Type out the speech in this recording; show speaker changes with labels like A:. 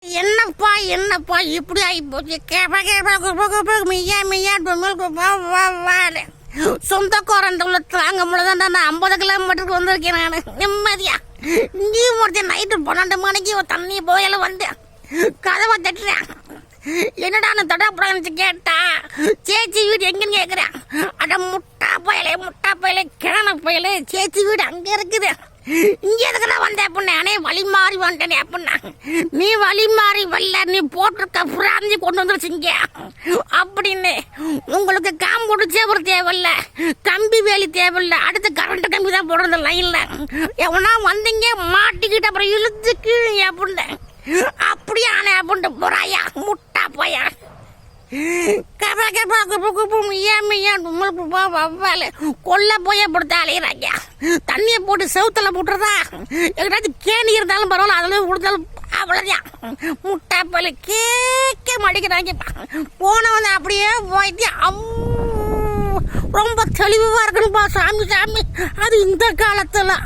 A: என்னப்பா இப்படி ஆகி போச்சு. சொந்தக்காரன் தாங்க முடியதான். நான் 50 கிலோமீட்டருக்கு வந்திருக்கேன். நான் நிம்மதியா இங்கேயும் முடிச்சேன். நைட்டு 12 மணிக்கு தண்ணி போயில வந்தேன். கதவை தட்டுறேன். என்னடா நான் தடப்படான்னு கேட்டா சேச்சி வீடு எங்கன்னு கேட்குறேன். அட முட்டா பயலே கிழன பயலே, சேச்சி வீடு அங்கே இருக்குது. இங்கே எதுக்கு நான் வந்தேன் அப்படின்னா, அனே வழி மாறி வந்துட்டேனே அப்படின்னா. நீ வழி மாறி வரல, நீ போட்டிருக்க புறாஞ்சி கொண்டு வந்துருச்சிங்க அப்படின்னு. உங்களுக்கு காம்பவுண்டு சேவல் தேவையில்ல, கம்பி வேலி தேவையில்ல, அடுத்து கரண்ட் கம்பி தான் போடுறது லைன்ல. எவனா வந்தீங்க மாட்டிக்கிட்டு அப்புறம் இழுத்து கீழே அப்படின்னு. அப்படியே ஆனே அப்படின்ட்டு போறாயா முட்டா போயா. கொல்ல போய் படுத்த அலையிறாங்க. தண்ணியை போட்டு செவுத்துல போட்டுறதா. எங்கிட்டாச்சும் கேணி இருந்தாலும் பரவாயில்ல, அதுல கொடுத்தாலும் அவ்வளோதான். முட்டா போல கேட்க மாட்டேங்கிறாங்க. போனவன் அப்படியே போயிட்டு ரொம்ப தெளிவா இருக்கணும்பா சாமி. அது இந்த காலத்துல